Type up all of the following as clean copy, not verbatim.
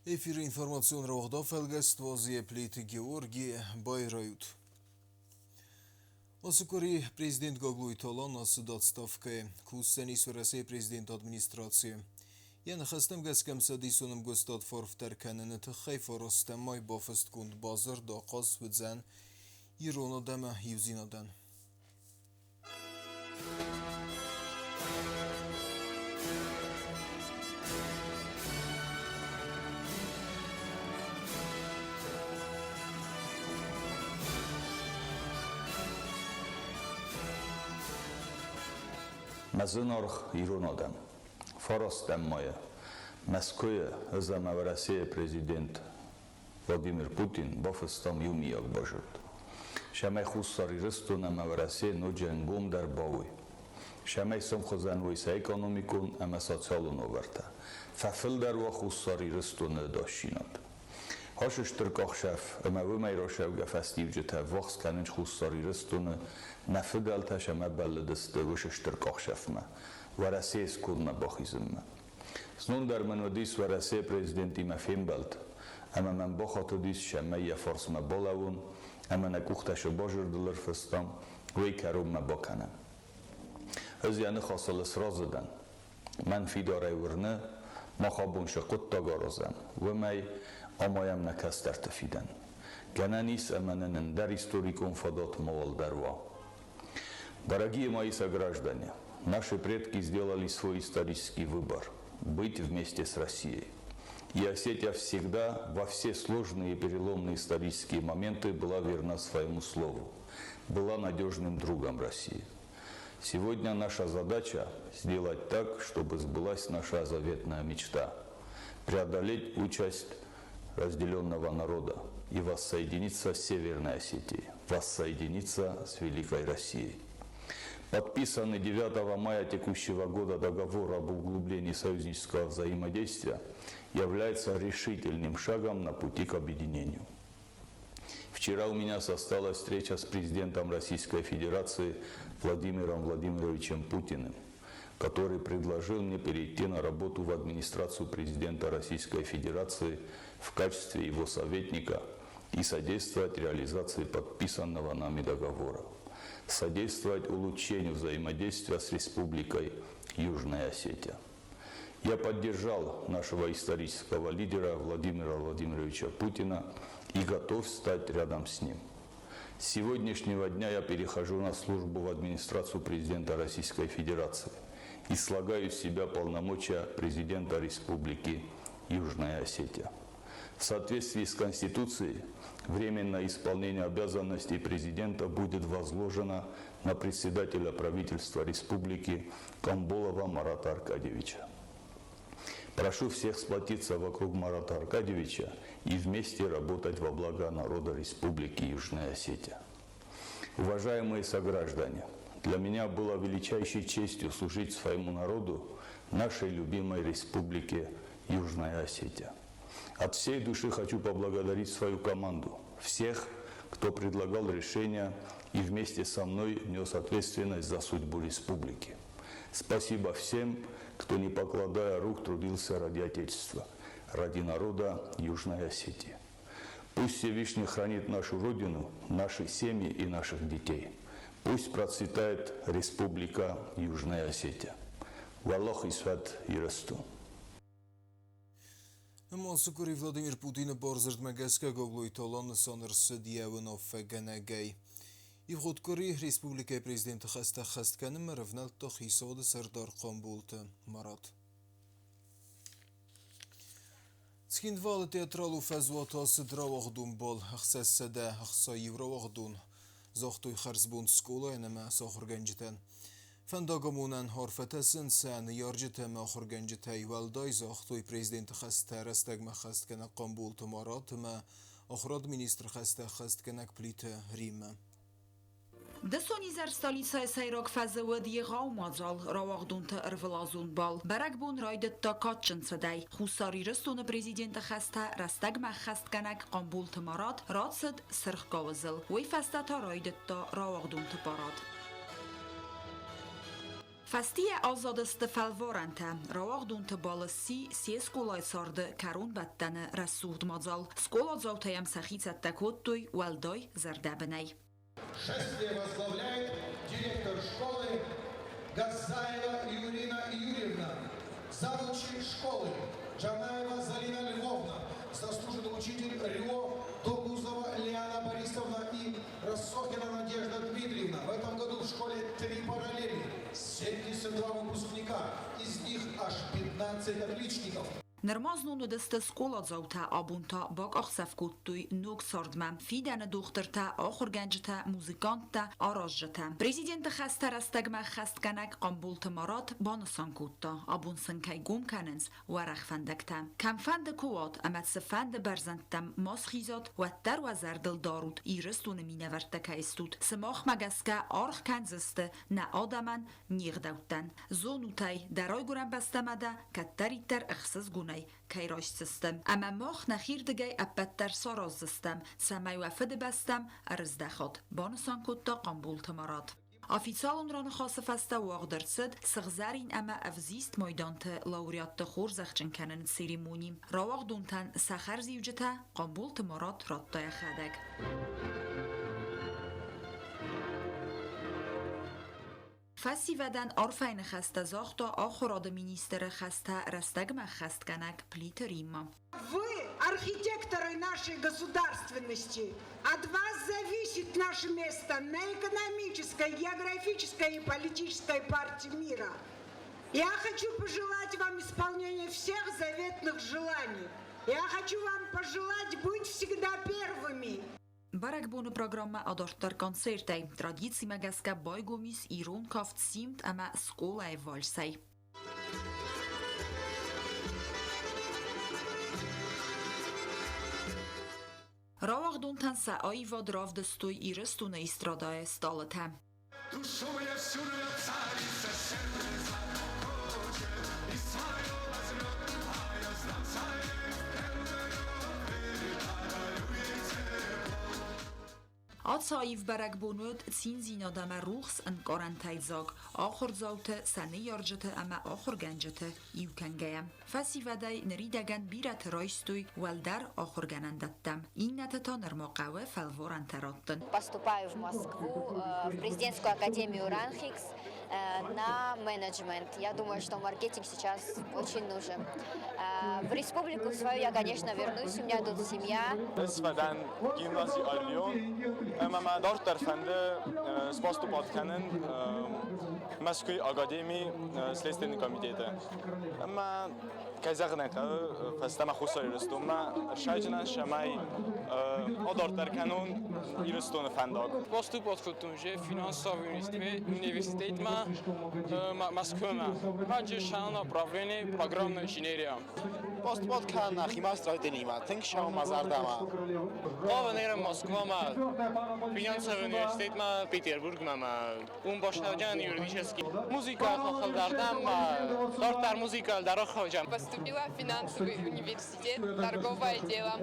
Эфир информацион равгда фэлгэствози плит Георгий Байрают. Осукори президент Гаглуй Талан асуд отставкой. Куссенис России президент администрации. Я нахастам гаскам садисуным густат форфтар канены тхай форостам май бафаст кунд базар дақас вдзан ирона дама юзинадан. Мазынорх иронодам, форостам моя, Москве за Россия президент Владимир Путин бафыстам юмияк бажырд. Шамай хуссари рыстунам Россия ноджангом дар бауи. Шамай сомхозан войса экономикун ама социалун огарта. Фафил дар ва хуссари рыстуны дашинат. Хашш туркахшаф ама вымай рошав гафастив жета вахс канынч хуссари рыстуны нафидалта шама баллдысты вышш туркахшафма. Россия скудна бахизмма. Снун дар манодис Россия президент има фембалт. Ама ман бахату дис шама я фарсма балавун. Ама накухташо бажырдылар фыстам. Вей карумма баканам. از یعنی خاصل اسراز دادن من فیداره ورنه ما خوابون شقط تا گارزم و می آمایم نکست در تفیدن گنه نیست امنن در историком фадот мовал дарва. Дорогие мои сограждане, наши предки сделали свой исторический выбор – быть вместе с Россией. И Осетия всегда, во все сложные и переломные исторические моменты была верна своему слову, была надежным другом России. Сегодня наша задача сделать так, чтобы сбылась наша заветная мечта – преодолеть участь разделенного народа и воссоединиться с Северной Осетией, воссоединиться с Великой Россией. Подписанный 9 мая текущего года договор об углублении союзнического взаимодействия является решительным шагом на пути к объединению. Вчера у меня состоялась встреча с президентом Российской Федерации Владимиром Владимировичем Путиным, который предложил мне перейти на работу в администрацию президента Российской Федерации в качестве его советника и содействовать реализации подписанного нами договора, содействовать улучшению взаимодействия с Республикой Южная Осетия. Я поддержал нашего исторического лидера Владимира Владимировича Путина и готов стать рядом с ним. С сегодняшнего дня я перехожу на службу в администрацию президента Российской Федерации и слагаю с себя полномочия президента Республики Южная Осетия. В соответствии с Конституцией, временное исполнение обязанностей президента будет возложено на председателя правительства Республики Камболова Марата Аркадьевича. Прошу всех сплотиться вокруг Марата Аркадьевича и вместе работать во благо народа Республики Южная Осетия. Уважаемые сограждане, для меня было величайшей честью служить своему народу, нашей любимой Республике Южная Осетия. От всей души хочу поблагодарить свою команду, всех, кто предлагал решения и вместе со мной нес ответственность за судьбу республики. Спасибо всем, кто, не покладая рук, трудился ради Отечества, ради народа Южной Осетии. Пусть Всевышний хранит нашу Родину, наши семьи и наших детей. Пусть процветает Республика Южная Осетия. Валлах и свят и расту. Осукори Владимир Путин борзырд мегаска Гаглуй Талан санырсы диявынов генегей. И в Худкори Республика президента Хастканым равнал Тохисода Сардар Камбулта Марат. Цхиндвал театралу фазвата сдравахдун бол ахсассада ахса евровахдун захтуй харзбун скола энема сахурганжитан. Фандагамунан харфатасын сан яржитама ахурганжитай валдай захтуй президента Хастарастагма Хасткана Камбулта Марат ма ахрад министр Хастканак плита Рима. Դսոնիզար ստալիցայ սայրոք ֆազավդ եղավ մազալ ռավաղդունթը ըրվլազուն բալ բարակբուն ռայդտ տակաչն ցդայ խուսարի ռստոնը պրեզիդենտը խաստա ռաստագ մախաստ կանակ կամբուլ թմարատ ռացդ սրխկավզլ ոյ ֆաստաթա ռայդտ տա ռավաղդունթը պարատ Fasti azadist falvorante, rawag dun te balasi si skolai sarde karun battane rasud mazal. Skola zautayam sachicet takotui waldoi zardabenei. Шествие возглавляет директор школы Газаева Юрина Юрьевна, завучи школы Джанаева Залина Львовна, заслуженный учитель РИО Догузова Лиана Борисовна и Рассохина Надежда Дмитриевна. В этом году в школе 3 параллели, 72 выпускника, из них аж 15 отличников. Нормазну нудسته سکولا زوتا آبونتا باگ آخسفکوتوی نوک سردمم فیدن دخترتا آخر گنجتا موزیکانتا آراجتا پریزیدنت خسته رستگمه خست کنک قنبولت مرات بانسان کوتا آبون سنکای گوم کننز و رخفندکتا کم فند کوات امت سفند برزندتم ماس خیزات و در و زردل دارود ایرستون مینورتکه استود سماخ مگسکه آرخ کنزسته نه آدمن نیغ دوتن زونوتای درای گرم بستمده که تریتر اخسز گونه کیراش سیستم اما ماخ نخیر دگی ابتر ساراز سیستم سمی وفد بستم ارز دخاد بانسان کتا قنبول تمارات آفیسالون ران خاص فسته واقدر صد سغزارین اما افزیست مایدانت لاوریات خور زخچن کنن سیریمونیم راواق دونتن سخر زیوجتا قنبول تمارات راتای خدگ فسی ودن آرفین خسته زاختا آخراد министра خسته رستگم خست کنک плитерима. Вы архитекторы нашей государственности. От вас зависит наше место на экономической, географической и политической партии мира. Я хочу пожелать вам исполнения всех заветных желаний. Я хочу вам пожелать быть всегда первыми. Barek bune programma adortar koncertei. Tradici magaska boygomis irun kaft simt ama skola e volsei. Rawag duntan sa aiva dravdestoj i restune istradae stalete. آتسایف برگ بونود سین زینادم روخس ان قرنتای زاگ آخر زاوته سنه یارجته اما آخر گنجته ایو کنگیم فسی ودای نریدگن بیرت رایستوی ولدر آخر گنندتم این نتتا نرماقوه فلوران تراتن. Поступаю в Москву, в президентскую академию РАНХИКС на менеджмент. Я думаю, что маркетинг сейчас очень нужен. В республику свою я, конечно, вернусь, у меня тут семья. Isfadan gimnazi Lyon. Mama dortar fende spastu podkanen Moskva akademi следственный комитет. Amma kazagna ka fastama khusari rastum ma shajna shamai adortar kanun irstun fandag. Поступ открытым же финансовый университет Москва. Раньше шел направление программная инженерия. Поступ открытым химастроительнима. Тинг шау мазардама. Главный Москва финансовый университет Петербург он башляжан юридический. Музыка халдардам дортар музыка дарохожам. Поступила в финансовый университет, торговое дело.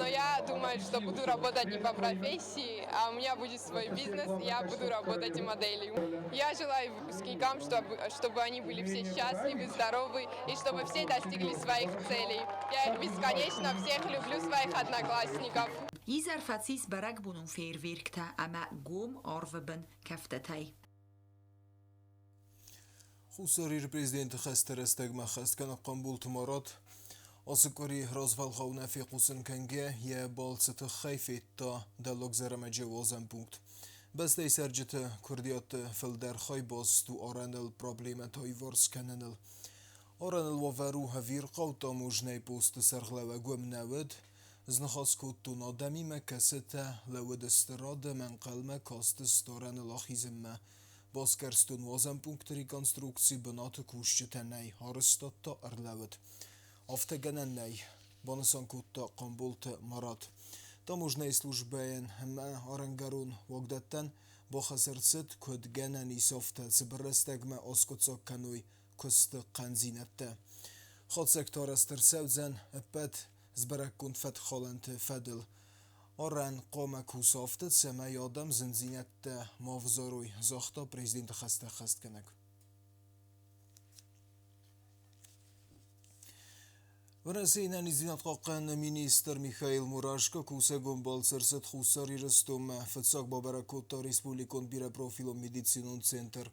Но я думаю, что буду работать не по профессии, а у меня будет свой бизнес, и я буду работать моделью. Я желаю выпускникам, чтобы они были все счастливы, здоровы, и чтобы все достигли своих целей. Я их бесконечно всех люблю, своих одноклассников. Izar fatsis barak bunun feerwerkta ama gom arveben keftetei. خساری پرزیدنت خسته رستگ مخست کن قنبول تمارات آسکاری رازفال خونه فی قوسن کنگه یه بالست خیفت تا دلوگ زرم جوازم پونکت بس دی سرجت کردیات فلدر خای باز تو آرانل پرابلیمت های ورس کننل آرانل وفرو هفیر قوتا موجنه پوست سرغله و گوم نود زنخواست کود تو نادمی مکسته لود استراد من قلمه کاست ستارن الاخیزمه بازکرستون وازم پونکت ریکنستروکسی بنات کوشچته نی هارستاد تا ارلود افتگنن نی بانسان کود تا قنبولت مراد تا موجنه سلوجبین همه آرنگرون وگدتن با خسرست کد گنن ایسافته سبرستگمه آسکوتساک کنوی کست قنزینته خود سکتار استر سوزن اپت زبرک کند فت خالنت فدل آرن قام کوسافت سمه یادم زنزینت مافزاروی زاختا پریزیدنت خسته خست کنک Վրասեինան իզինատ կաղկան մինիստր Միխայիլ Մուրաշկա կուսեգոն բալցերսետ խուսարի ռստում ֆծակ բաբարակոտա ռեսպուլիկոն բիրա պրոֆիլոն մեդիցինուն ցենտր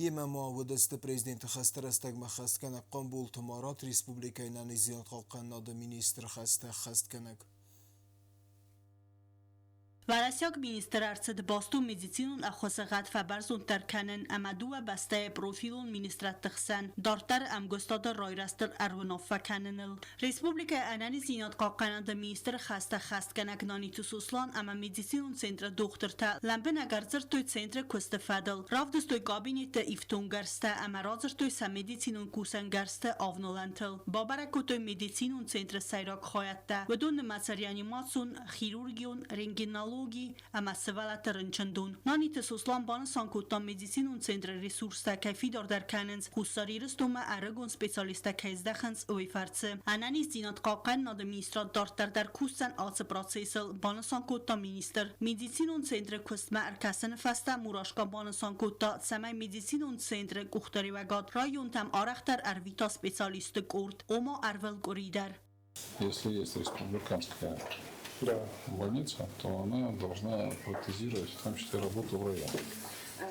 Եմամա վդստը պրեզիդենտը խաստարաստակ մախաստկան աղqan բուլ թմարատ ռեսպուլիկայնան իզինատ կաղկան նադը մինիստր խաստկանակ Վարասյակ մինիստր արծդ բոստու մեդիցինուն ախոսեղատ ֆաբարզուն տարքանեն ամադուա բաստայ պրոֆիլուն մինիստրատ տխսան դարտար ամգոստադը ռոյրաստր արվնով վականենլ Ռեսպուբլիկա անանի զինատ կաղկանանդը մինիստր խաստա խաստկանակ նանիցուս ուսլան ամա մեդիցինուն ցենտրը դուխտրտա լամբեն ագարձր տոյ ցենտրը կուստը Ravdus toj kabinete ifton garsta ama razır toj sa medicinun kusan garsta avnolantel. Babara toj medicinun centre sayrak hayatta. Vedun matsariani matsun chirurgion rengenologi ama sevalat rıncındun. Nanite soslan bana sankutan medicinun centre resursta kafidar der kanens kusariristuma aragon specialista kaizdakhans uifartse. Anani zinat qaqan nad ministrat dartar der kusan atse procesel bana sankutan minister medicinun centre kustma erkasen fasta murashka bana sankutan samay medicinun centre kuhtari vagat rayon tam arakhtar arvita specialist kurt oma arvel коридор. Если есть республиканская больница, то она должна протезировать, в том числе работу в районе.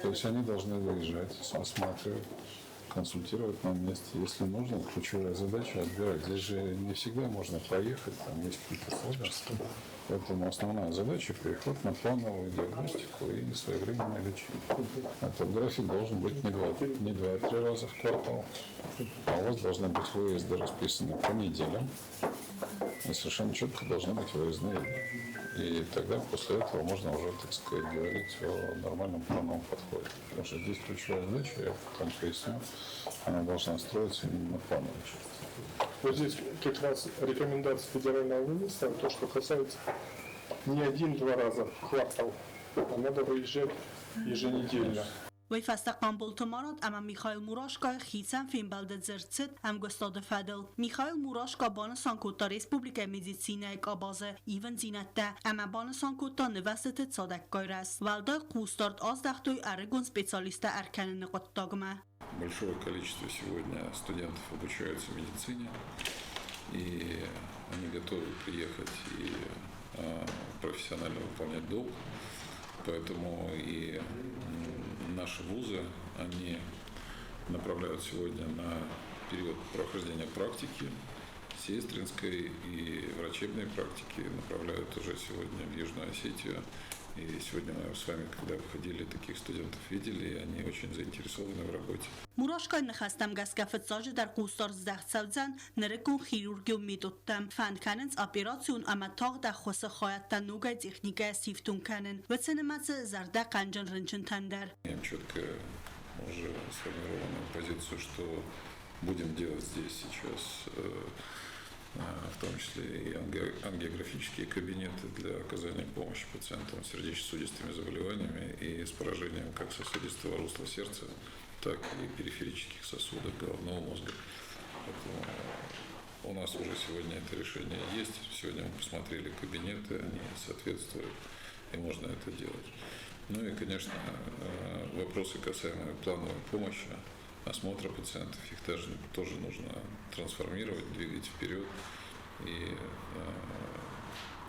То есть они должны выезжать, осматривать, консультировать на месте. Если нужно, ключевая задача отбирать. Здесь же не всегда можно проехать, там есть какие-то сложности. Поэтому основная задача – переход на плановую диагностику и своевременное лечение. Этот график должен быть не 2-3 раза в квартал, а у вас должны быть выезды расписаны по неделям, и совершенно четко должны быть выездные дни. И тогда после этого можно уже, так сказать, говорить о нормальном плановом подходе. Потому что здесь ключевая задача, я там поясню, она должна строиться именно на плановой части. Вот здесь как раз рекомендация федерального министра, то, что касается не 1-2 раза в квартал, а надо выезжать еженедельно. وی فستقان بولتمارات اما میخائیل موراشکا خیسن فیم بلده زرتست ام گستاد فدل میخائیل موراشکا بانسان کوتا ریسپوبلیکا مدیسینه اک آبازه ایون زینته اما بانسان کوتا نوستت صادق گایرست ولده قوستارد آز دختوی ارگون سپیسالیسته ارکن نقط داگمه Большое количество сегодня студентов обучаются медицине, и они готовы приехать и профессионально выполнять долг. Поэтому и наши вузы, они направляют сегодня на период прохождения практики, сестринской и врачебной практики, направляют уже сегодня в Южную Осетию. И сегодня мы с вами, когда выходили, таких студентов видели, и они очень заинтересованы в работе. Мурашка нахастам гаскафетсажи дар кустар здахтсавзан нерекун хирургию методтам фанканенс операцион аматаг да хоса хаятта нуга техника сифтун канен вценемац зарда канжан рынчын тандар. Имеем четко уже сформированную позицию, что будем делать здесь сейчас, в том числе и ангиографические кабинеты для оказания помощи пациентам с сердечно-сосудистыми заболеваниями и с поражением как сосудистого русла сердца, так и периферических сосудов головного мозга. Поэтому у нас уже сегодня это решение есть. Сегодня мы посмотрели кабинеты, они соответствуют, и можно это делать. Ну и, конечно, вопросы, касаемые плановой помощи, осмотра пациентов, их тоже нужно трансформировать, двигать вперед, и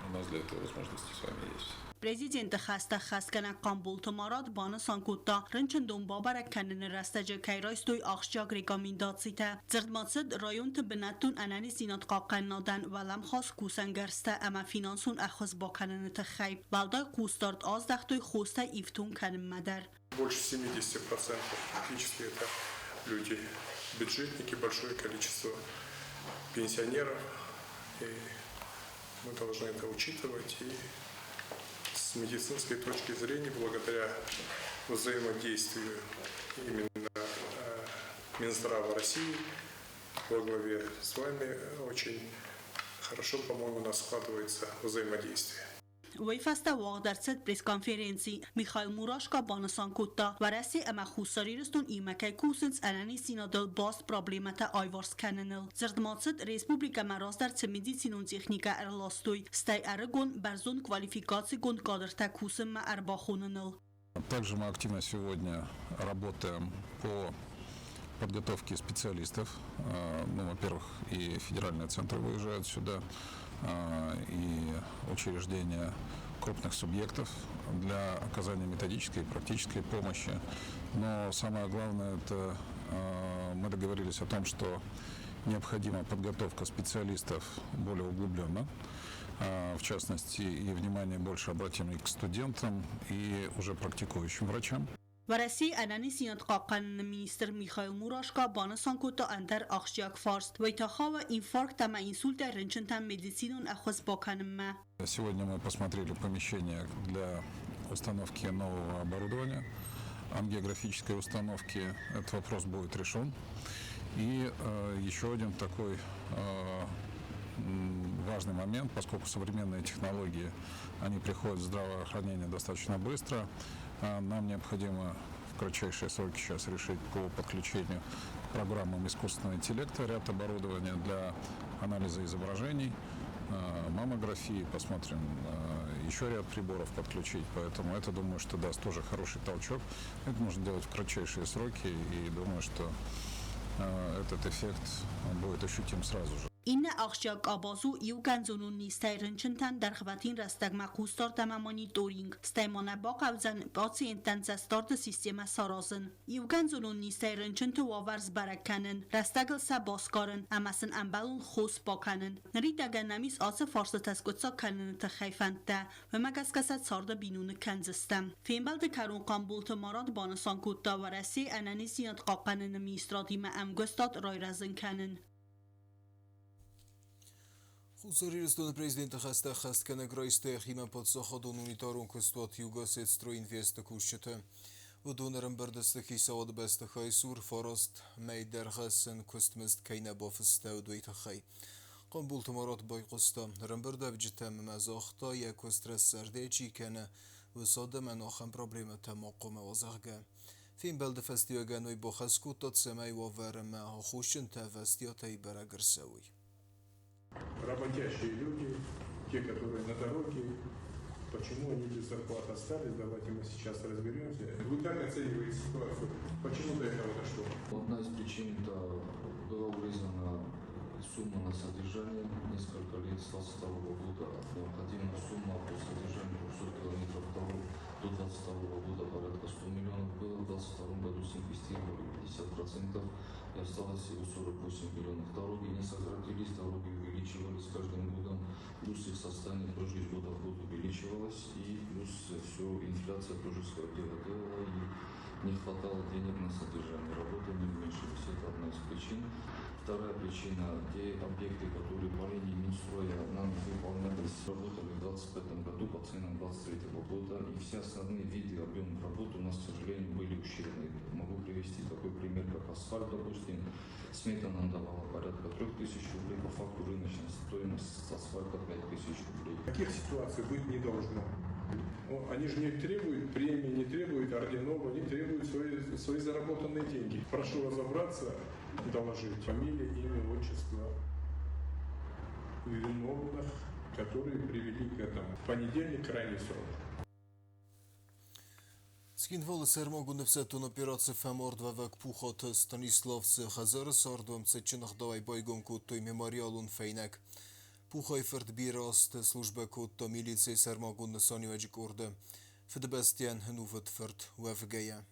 у нас для этого возможности с вами есть. Президент хаста хаскана Камбул Томарат бана санкута рынчындон бабарак канен растаджа кайрайстуй ахшжаг рекомендацита зырдматсд район тбнатун анани зинат қақаннадан валам хас кусангарста ама финансун ахыз ба канен тхайб балдай кустард аздахтуй хоста ифтун канен мадар. Больше 70% практически это люди, бюджетники, большое количество пенсионеров, и мы должны это учитывать. И с медицинской точки зрения, благодаря взаимодействию именно Минздрава России во главе с вами, очень хорошо, по-моему, у нас складывается взаимодействие. وی فسته واقع در صد پریس کانفرنسی میخائیل موراشکا بانسان کوتا و رسی اما خوصاری رستون ایمکه کوسنس انانی سینادل باست پرابلیمتا آیوارس کننل زردماتسد ریسپوبلیکا مراز در چمیدی سینون تکنیکا ارلاستوی ستی ارگون برزون کوالیفیکاسی گون کادرتا کوسن ما ارباخوننل. Также мы активно сегодня работаем по подготовки специалистов. Ну, во-первых, и федеральные центры выезжают сюда, и учреждения крупных субъектов для оказания методической и практической помощи. Но самое главное, это мы договорились о том, что необходима подготовка специалистов более углубленно, в частности, и внимание больше обратим и к студентам, и уже практикующим врачам. ورسی انانی سیند قاقن مینیستر میخائیل موراشکا بانسان کوتا اندر اخشیاک فارست و اتخاو инфаркт тама инсульта ренчентам медицинун ахваз боканымма. Сегодня мы посмотрели помещение для установки нового оборудования, ангиографической установки. Этот вопрос будет решен. И еще один такой важный момент, поскольку современные технологии, они приходят в здравоохранение достаточно быстро, нам необходимо в кратчайшие сроки сейчас решить по подключению к программам искусственного интеллекта ряд оборудования для анализа изображений, маммографии, посмотрим, еще ряд приборов подключить, поэтому это, думаю, что даст тоже хороший толчок. Это можно делать в кратчайшие сроки, и думаю, что этот эффект будет ощутим сразу же. این اخشیاک آبازو ایو گنزونون نیسته رنچنتن در خواتین رستگ مقوستار تمامانی دورینگ ستیمانه با قوزن باسی انتن زستارد سیستم سارازن ایو گنزونون نیسته رنچنت واورز برکنن رستگل سا باسکارن امسن انبالون خوص باکنن نری دگه نمیز آس فارس تسکوتسا کنن تخیفند ده و مگس کسد سارد بینون کنزستم فیمبل ده کرون قنبول تماراد بانسان کود و رسی انانی زیاد قاقنن میسترادی ما امگستاد رای رزن کنن Хусарирстон президента хаста хасткана грайсте хима подсаходон унитарон кустот югасет строинвеста кушчета. Вдонерен бердестахи сауд бестахай сур форост мейдер хасен кустмест кайна бофстау дуйтахай. قنبول تمارات بايقستا رنبرده بجتم مزاختا یک کسترس سرده چی کنه و ساده من آخم پرابلیم تماقم وزغگه. فین بلد فستیو گنوی با خسکوتات سمی و ورمه ها خوشن تا فستیاتای برگر سوی. Работящие люди, те, которые на дороге, почему они без зарплат остались, давайте мы сейчас разберемся. Вы как оцениваете ситуацию? Почему до этого дошло? Одна из причин это была урезана сумма на содержание несколько лет с 22 года. Необходимая сумма по содержанию 200 километров дорог до 22 года порядка 100 миллионов было. В 2022 году инвестировали 50% и осталось всего 48 миллионов. Дороги не сократились, дороги увеличивались каждым годом. Плюс их состояние тоже из года в год увеличивалось. И плюс все, инфляция тоже свое дело делала. И не хватало денег на содержание. Работы не уменьшились. Это одна из причин. Вторая причина, те объекты, которые по линии Минстроя нам выполнялись, работали в 2025 году по ценам 2023 года, и все основные виды объемов работы у нас, к сожалению, были ущербны. Могу привести такой пример, как асфальт, допустим. Смета нам давала порядка 3000 рублей, по факту рыночная стоимость асфальта 5000 рублей. Таких ситуаций быть не должно. Они же не требуют премии, не требуют орденов, они требуют свои заработанные деньги. Прошу разобраться, доложить фамилия, имя, отчество виновных, которые привели к этому. В понедельник крайний срок. Скинвалы сэрмогу нэвсэтун операция фэморд вэвэк пухот Станиславцы хазары сардвам цэчинах давай байгон куттой мемориалун фейнек. Пухай ферд бираст служба кутто милиции сэрмогу нэсани вэджик орда. Фэдбэстиан хэнувэт ферд вэвгэя.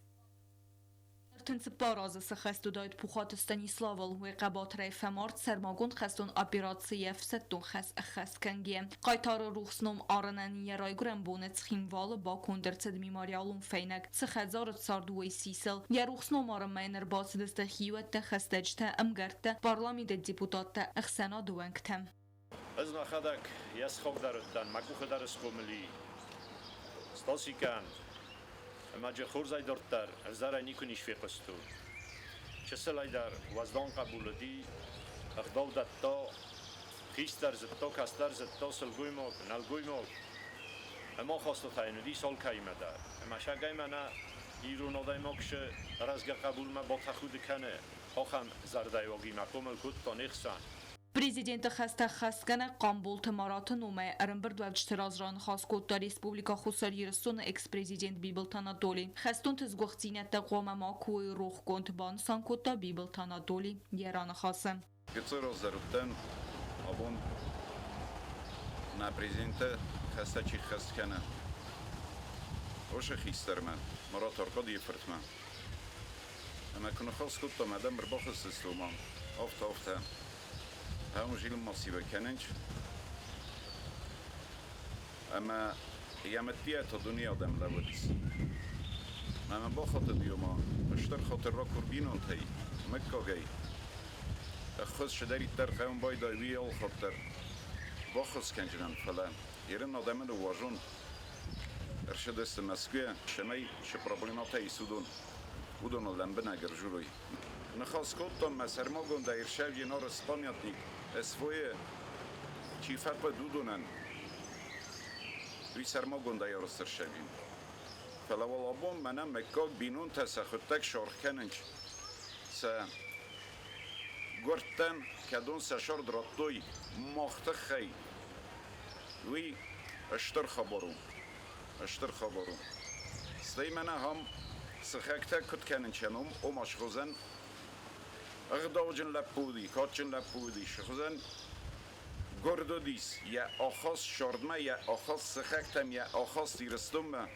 Тынцыппаразы сыхэсту дайт пухат Станиславал вэкабат рейфэмарт сэрмогун хэстун операция фсэттун хэс эхэс кэнге. Қайтары рухсном аранани ярайгрэн бонэт схимвалы ба кундэрцэд мемориалун фейнек сыхэдзарët сардуэй сисэл. Я рухсном арамайнэр басыдэстэ хиуэтtä хэстэджтэ эмгэртtä парламиде депутатtä эхсэна дуэнктэ. Özna xadak yasxogdarıttan makuxedarısqomili Stosikan Macie xurzay dortar zara nikuni świeqostu Çeselaydar vazdan qabuladi Aqdavdatto Xistar zitto kastar zitto silguymok nalguymok Ama xostotaynuvi sol kaymadar Ama shagaymana irunodaymokşe razga qabulma botaxudikane Xoxam zardayogima komel kut tonixsan Президент хаста хаскана Камбул Тамарат нуме Армберд вавчтразран хаскота Республика Хусарирстон экс-президент Библ Танадоли. Хастун тзгухтинета гома куй рух конт бан санкота Библ Танадоли яран хаса. Գծրոզերուտեն աբոն նա պրեզիդենտը խստաչի խստքանը ոშը խիստերմեն մորաթորկոդ եփրտմեն ամա կնոխոս կուտո մադամ բրբոխս ստոման օֆտը համուժիլ մասիվը քանենչ ամա ямետիա թոդունի ադեմ լավից ամա բոխոտը դիոմա շտր խոտը ռոկուրբինոն թեի մեկկոգեի خود شدری در خیام باید آیوی آل خورتر با خود کنجنان فلان یرن آدم رو واجون ارشد است مسکوی شمی ش پروبلمات ای سودون بودن آدم بنگر جوری نخواست کدام مسرما گند ایرشاو ینار اسپانیاتنیک اسفوی چیفت با دودونن وی سرما گند ایار سرشویم فلوال آبون منم مکاک بینون تسخوتک شارخ کننج گرتن کدون سشار دراتوی مخته خی وی اشتر خبرو ستی منه هم سخکته کت کنن چنم او مشخوزن اغداوجن لپودی کاتچن لپودی شخوزن گردو دیس یا آخاس شاردمه یا آخاس سخکتم یا آخاس دیرستم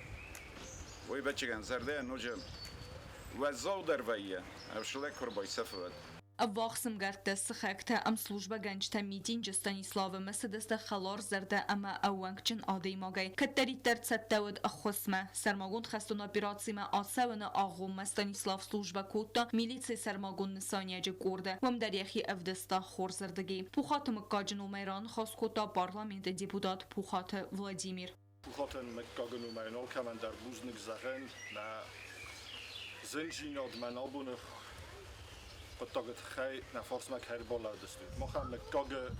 وی بچه گن زرده نوجم و زاو در ویه افشله کربای سفوت Авахсам гартес хакта ам служба ганчта митинг Станислава Меседеста халор зарда ама авангчин адей магай каттари терцаттавд ахосма сармагун хастун операцияма асавна агум Станислав служба кутта милиция сармагун нисанияжи курда вам даряхи авдеста хорзардagi пухат маккажин умайран хаскота парламент депутат пухат Владимир Puchaten маккажин умайран kann man der buznig sagen na zinjin od man albunig Потогът хай на форсмак хайрбола десту. Мохам меккага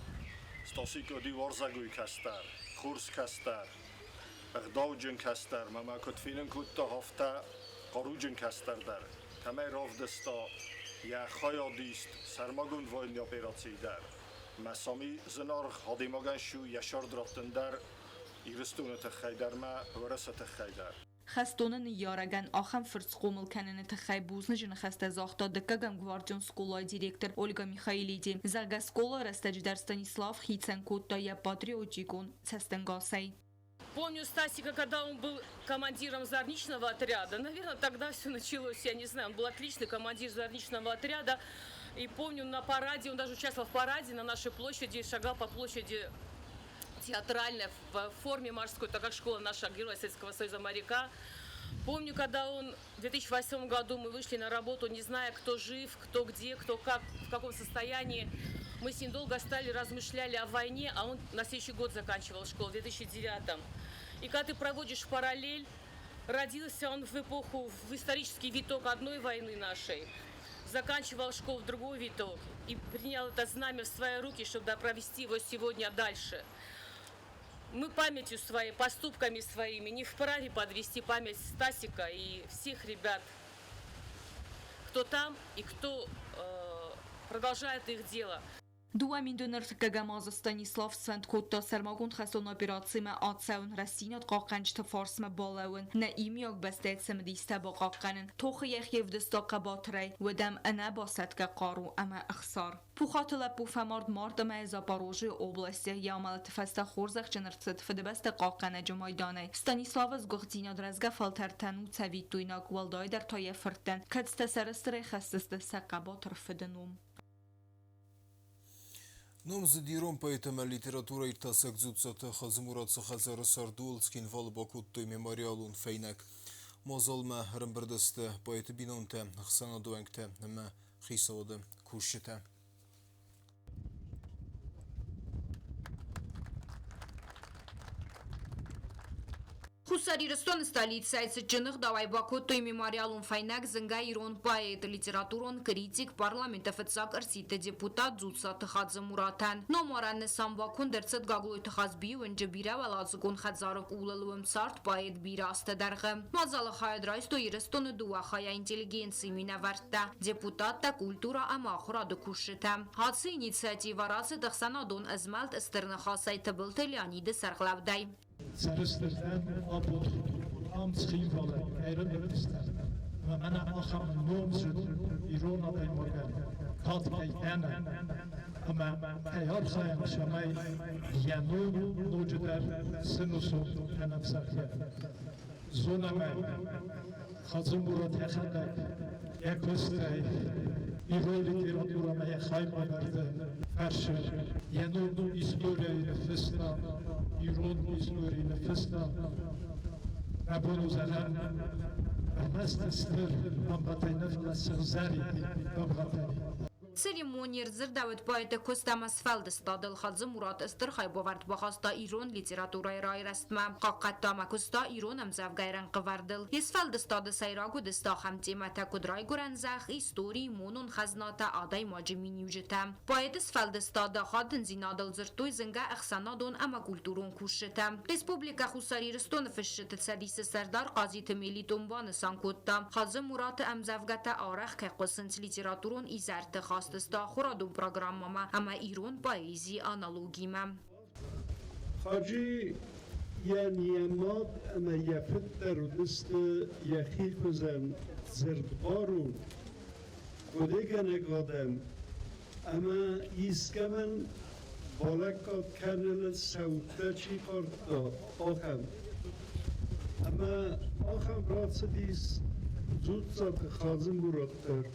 стасико ди варзагуй кастар, хурс кастар, агдауджен кастар, мама котфинен кутта хафта qaruджен кастар дар. Камай равдеста я хаядист сармагун воин операции дар. Масами зинар хадимаган шу яшар драттен дар игрестунет хайдар ма ورثت хайдар. خستونن یارگن آخم فرص قومل کنن تخای بوزن جن خسته زاختا دکگم گواردیون سکولا دیرکتر اولگا میخایلیدی زاگا سکولا растадждар Станислав Хиценкутта я патриотикун цестенгасей. Помню Стасика, когда он был командиром зорничного отряда. Наверное, тогда все началось, я не знаю, он был отличный командир зорничного отряда. И помню на параде, он даже участвовал в параде на нашей площади, шагал по площади театральная в форме морской, так как школа наша Героя Советского Союза моряка. Помню, когда он в 2008 году мы вышли на работу, не зная, кто жив, кто где, кто как, в каком состоянии. Мы с ним долго стали, размышляли о войне, а он на следующий год заканчивал школу, в 2009. И когда ты проводишь параллель, родился он в эпоху, в исторический виток одной войны нашей, заканчивал школу в другой виток и принял это знамя в свои руки, чтобы провести его сегодня дальше. Мы памятью своей, поступками своими не вправе подвести память Стасика и всех ребят, кто там и кто продолжает их дело. Дуамин дөнер Станислав Свенткутта сармагун хасон операцияма атсаун расинат қақанчта форсма балауын на имиок бастетсам диста ба қақанын тохи яхев дста қабатрай ведам ана басатка қару ама ахсар. Пухатла пуфамард мардама Запорожье области ямалат фаста хорзах ченерцет фдебаста қақана жумайданай. Станислав згохтина дразга фалтартану цавитуйна гвалдай дар тая фыртан кадста сарастре хастаста сақабатр фденум. Номзадирон поэтама литература иртасак зуцата хазмурат сахазара сардулскин валбакуттой мемориалун фейнак. Мозалма рамбардасты поэты бинонта хсана дуэнкте нема хисавада кушчета. Խուսարիրստոն ստալից սայցը ճնղ դավայ բակոտոյ մեմորիալուն ֆայնակ զնգա իրոն պայետ լիտերատուրոն կրիտիկ պարլամենտը ֆծակ ըրսիտը դեպուտատ զուծա թխածը մուրատան նոմորանը սամվակուն դրցըտ գագլոյ թխածբի ու ընջբիրա վալածուկուն խածարով ուլելուեմ սարտ պայետ բիրա աստադարղը մազալը խայադրայստո իրստոնը դուախայա ինտելիգենցի մինավարտա դեպուտատա կուլտուրա ամախորա դուքուշտա հացի ինիցիատիվ արացը տխսանադոն ըզմալտ ըստերնը խասայ թբլտելյանիդը սարղլավդայ Zerstörten Abot am Schieferle, Ehrenminister. Wenn auch am Nomsud, Irona bei Morgan, Kat bei Anna, ama Hayarchayan Shamay, Yanu, Nojder, Sinusu, Hanafsakia. Zonamay, Khazumura Techada, Ekostay, İroli literatura maya kaymalarda karşı Yanurdu İstoriye fısta İron İstoriye fısta Rabonu zalan Amastastır Ambatay nefta sığzari Ambatay Церемонир зырдавит поэта Костамас Фалдестадыл Хадзы Мурат Эстер Хайбовард Бахаста Ирон литература райрастма Каккаттама Коста Ирон Амзавгайран Квардыл Ес Фалдестады Сайрагу Деста Хамтемата Кудрай Гуранзах Истории Монун Хазната Адай Маджимин Южета Поэтес Фалдестада Хадын Зинадыл Зыртой Зынга Ахсанадон Ама Культурон Кушета Республика Хусариристон Фишшет Цадисы Сардар Кази Темели Тумбаны Санкотта Хадзы Мурат Амзавгата Арах Кекосынц литературон Изарты Хас خورادون پروگرامما اما ایران پاییزی آنالوگیما خاجی یعنی اماد اما یفت در دست یخی کزن زردبارون گودگن گادم اما ایسکمن بالکات کنل سوته چی کرد آخم اما آخم راتسدیس زود زد خازم برادر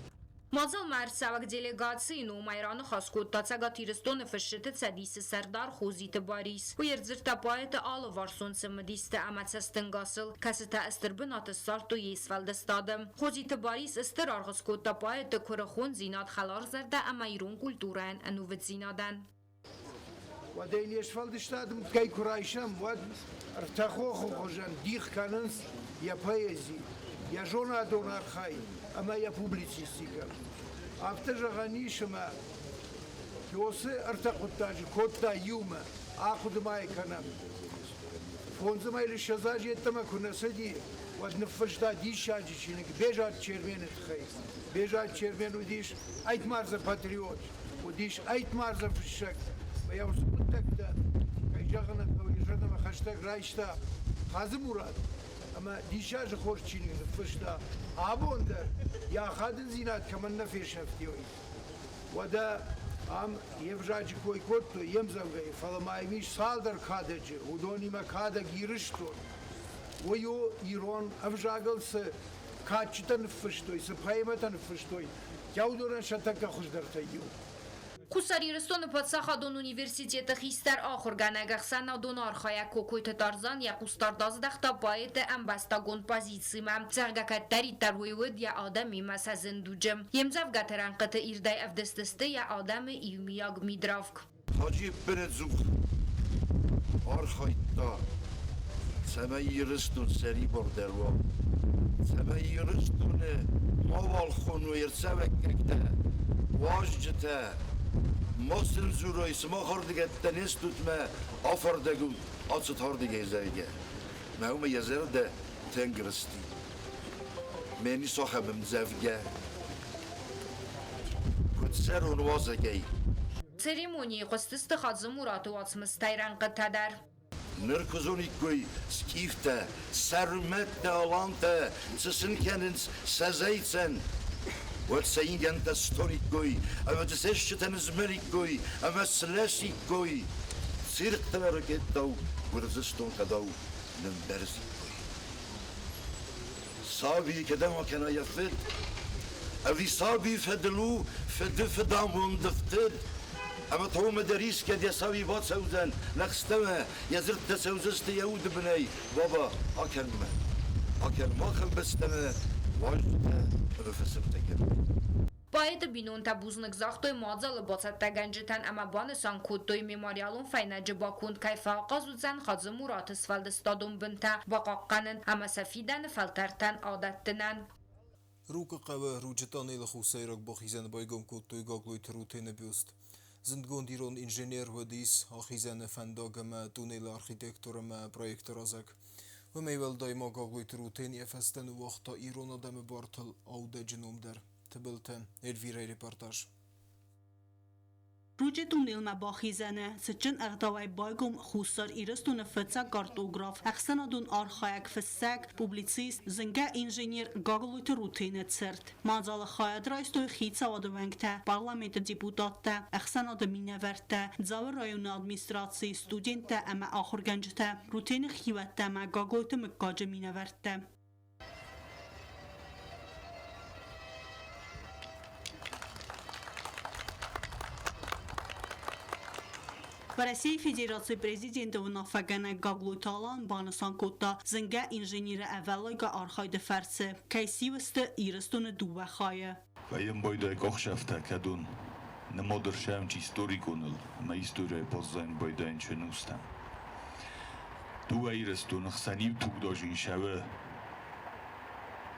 Մազալ մայրսավակ դելեգացին ու մայրանը խասկոտ տացագատիրստոնը ֆշշտը ցադիսը սարդար խոզիտը բարիս ու երձրտա պայետը ալը վարսոնցը մդիստը ամացաստնգասıl կասıta ըստրբնատը սարտո եսվալդստադը խոզիտը բարիս ըստր արղսկոտա պայետը քորախոն զինատ խալար զարդա ամայրուն կուլտուրան անուվծինադան ودين يسفلدستاد متكي كرايشم ود ارتخوخ خوجن ديخ كاننس يا بايزي يا جونا دونا خاي اما يا بوبليسيستيكا افتجا غنيشما يوسي ارتقطاج كوتا يوما اخذ ماي كنم فونزما الى شزاج يتما كنا سدي ودنفشتا دي شاجي شينك بيجات چيرمن تخي بيجات چيرمن وديش ايت مارزا باتريوت وديش ايت مارزا فشك ويا وسبتك ده كيجغنا ويجرنا ما خشتك رايشتا خازم مراد اما دیشاج خوش چینی فشتا آبون در یا خادن زینات کمان نفیش نفتیوی و دا ام یفجاجی کوی کتو یمزوگی فلمایمیش سال در کادجی و دونی ما کادا گیرشتو و یو ایران افجاگل سه کاچتن فشتوی سه پایمتن فشتوی جاودورن شتک خوش در تیو Խուսարիրստոնը պացախադոն ունիվերսիտետը խիստար ախորգանագախսան ադոն արխայա կոկույթը տարզան յակուստար դազդախտա պայետը ամբաստագոն պազիցիմա ծաղգակատտարի տարույվըդ յա ադամի մասա զնդուջը յեմձավ գաթերան qıtı իրդայ ավդստստը յա ադամը իումիագ միդրավկ Hacı Benezuk arxaytda Səmə yırıstun seri bordelva Səmə yırıstun maval xonu yersəvəkkəkdə Vajcıtə Moslim zuroy sma xordigetten istutme afardegu açıt hardige zeyge. Mevme yezer de tengristi. Meni soxabım zevge. Kutser unvazegey. Церемонии қостысты Хадзы Мурату ацмыстайран қытадар. Nırkuzunikoy skifte, sermette alante, sısınkenins sezeytsen. وتسينجن تستوريكوي أما تسيشتن زمريكوي أما سلاسيكوي سيرك تباركتو ورزستون كدو نمبرزيكوي صابي كده ما كان يفد أبي صابي فدلو فدامون دفتد أما تو مداريس كده يساوي بات سوزن لخستما يزرت تسوزست يهود بني بابا أكل ما خل بستما واجد باید بینون تا بوزنک زاختوی مازال باست تگنجتن اما بانسان کودوی میماریالون فینج باکوند کیفا قازوزن خازمورات اسفالد استادون بنتا وقاقنن اما سفیدن فلترتن عادتنن روک قوه روجتانی لخوسیرک بخیزن بایگم کودوی گاگلوی تروتین بیوست زندگون دیرون انجینیر و دیس آخیزن فنداگ ما دونیل آرخیتکتور ما پرویکت رازک و میول دایما گاگلوی تروتین افستن وقتا ایرون آدم بارتل آوده جنوم در تبلتن الویره reportaj. روجه دونیل مباخیزنه سچن اغداوی بایگم خوستار ایرستون فتسا کارتوگراف اخسنا دون آرخایک فسک پوبلیسیست زنگه انجینیر گاگلویت روتینت سرت مازال خواهد رایستوی خیتسا ودونگتا پارلامنت دیپوتاتا اخسنا دمینورتا زاور رایون ادمیستراسی ستودینتا اما آخر گنجتا روتین خیوتا ما گاگلویت مکاج مینورتا В России Федерации президента внафагана Гаглуталан банасан кота зенга инженера авалайга архайда фарсе кайсивсте ирстон дува хая. Ваем бойда кохшафта кадун намодер шамч историкунул ма история поззайн бойда инченуста. Дува ирстон хсанив тугдожин шаве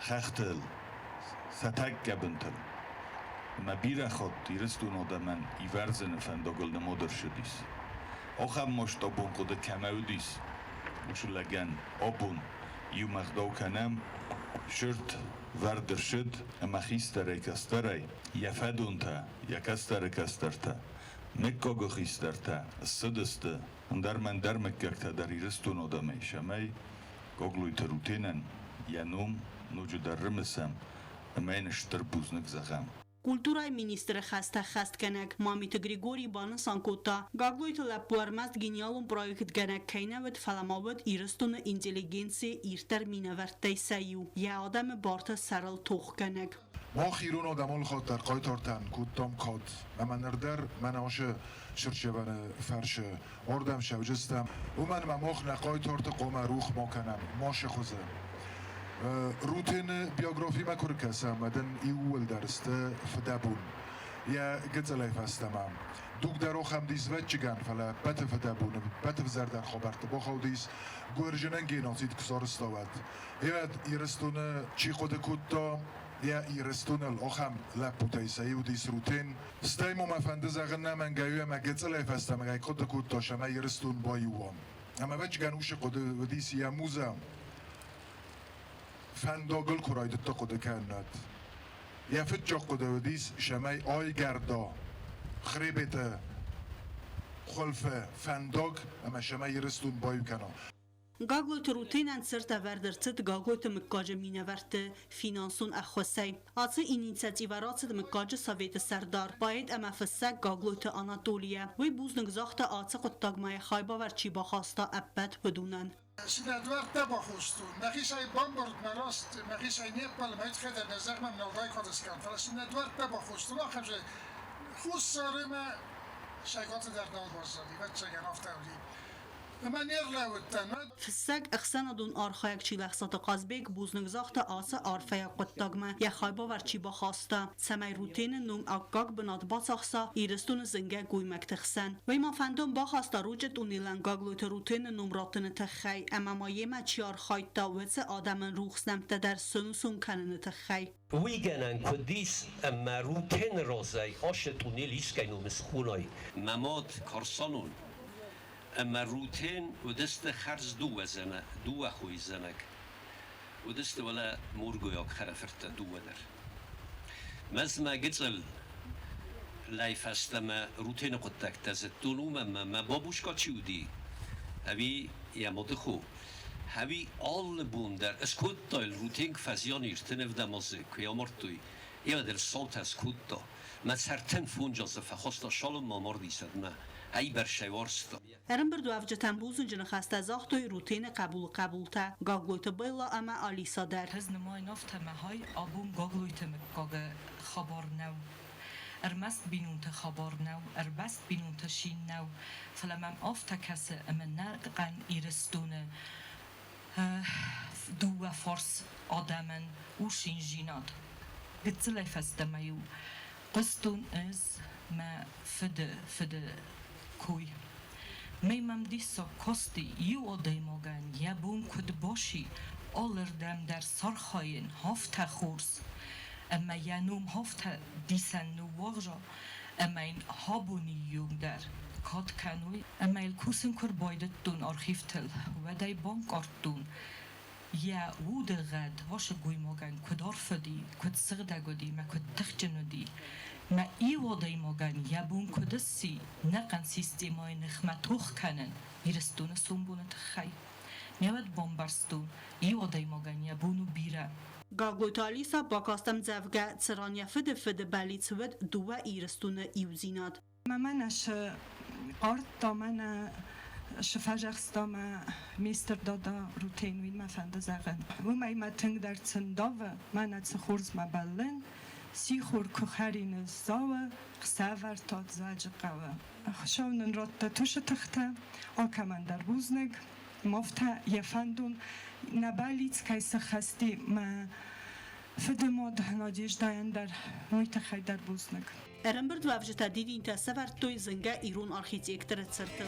хахтел сатак габентел ма бирахот ирстон одаман иварзен фандогол намодер шудис. آخر مشتابون خود کمودیس وشلگن آبون یو مقداو کنم شرط وردر شد اما خیستره کستره یفدون تا یکستره کسترتا مکاگو خیسترتا صدسته اندر من در مککتا در ایرستون آدمه شمای گاگلوی تروتینن ینوم نوجو در رمسم اما اینشتر بوزنک زخم Культурай министра хаста хаст генек мамит Григорий Банасан кота гаглойт лапуармаст гениалум проект генек кейнавет фаламавет ирстуна интеллигенция иртер минавертей саю я адам барта сарал توخ генек ما خیرون آدمال خود در قای تارتن کودتام کاد و من اردر من آشه شرچبن فرشه اردم شوجستم و من مماخ نقای تارت قوم روخ ما کنم ماشه خوزه روتين بيوغرافي ما كركسا مدن اول درسته فدابون يا قتلي فاستمام دوك دارو خم ديس وچگان فلا بت فدابون بت زردن خبرت با خوديس گورجنن گيناتيت كسار استوات يا يرستون چي خود كوتا يا يرستون الاخم لابوتاي سيوديس روتين ستايمو مفند زغن من گايو ما قتلي فاستم گاي خود كوتا شما يرستون بايوان اما وچگان وش خود وديس يا موزا فنداگل کرایده تا خود کند یا فت جا خود ودیس شمای آی گردا خریبت خلفه فنداگ اما شمای رستون بایو کنا گاگلوت روتینن سرتا وردرتت گاگلوت مکاج مینورت فینانسون اخوسی آتو اینیتیاتیورات مکاج سویت سردار باید اما فسک گاگلوت آناتولیا وی بوزنگ زاخت آتو قطاگمای خایبا ورچی با خواستا ابد بدونن سندوار تبا خوستون نخیشای بامبرد مراست نخیشای نیپال مایت خیده نزاق من نوگای کادسکان فلا سندوار تبا خوستون آخر جای خوست ساره ما شایگات در نال بازداری و چگن آفتاولی من يرلاوتن فسق اخسنا دون آرخایک چی لحظات قازبیک بوزنگ زاخت آسا آرفیا قطاگمه یا خایبا ورچی با خواسته سمی روتین نوم اگاگ بناد باساخسا ایرستون زنگه گوی مکتخسن وی ما فندون با خواسته روجت اونیلن گاگلوت روتین نوم راتن تخی اما ما یه مچی آرخایت تا ویس آدم روخسنمت در سنوسون کنن تخی ويجانا كديس اما روتين روزاي اشتوني ليش كانوا مسخوناي ممات كارسانون اما روتين ودست خرز دو وزنه دو خوي زنك ودست ولا مورغو ياك خرفرت دو ودر مزما قتل لايف استما روتين قدك تزتونو ما بابوش كاتشودي هبي يا مدخو هبي all بوندر اسكوتا الروتين فازيان يرتنف دمازك يا مرتوي يا در صوت اسكوتا ما سرتن فونجاز فخوستا شالم ما مردي سدما هی بر شیوارستا. ارم بردو افجتن بوزن جن خسته زاختوی روتین قبول تا گاگلویت بیلا اما آلیسا در هز نمای نفت های آبوم گاگلویت مکاگ خبر نو ارمست بینونت خبر نو اربست بینونت شین نو فلمم آفتا کس امن نرقن ایرستونه دو فارس آدمن و شین جیناد گتزلی فستمایو قستون از ما فد کوی میمم دیسا کاستی یو آدای مگن یا بون کد باشی آلردم در سرخاین هفته خورس اما ینوم هفته دیسن نواغجا اما این هابونیوم در کات کنوی اما الکوسن کر بایدت دون آرخیف تل و دای بانک آردون یا وود غد واش گوی مگن کد آرفدی کد سغده گدی ما کد تخجندی ما ای وادای مگن یا بون کدسی نقن سیستمای نخمتوخ کنن میرستون سومبونه تخی میاد بامبرستون ای وادای مگن یا بونو بیره گاگوتالیسا با کاستم زفگه سرانیا فد بالیت ود دو ایرستون ایوزیناد منش قارت دامن شفاجخس دام میستر دادا روتین وین ما فنده زغن و ما تنگ در تنداو من از خورز مبلن سی خور کخرین زاو خساور تاد زاج قوا شونن رات توش تخته آکمان در بوزنگ مفته یفندون نبالیت کیس خستی ما فدماد نادیش داین در محیط خی در بوزنگ Erembert wawżeta didin ta severtoj zynga irun architekteret sertel.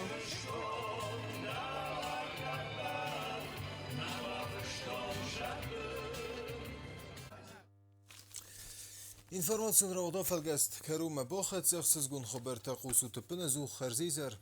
Informacjon rawda felgest kerum bochet zechsezgun Roberta Qusu tepene zu Kharzizar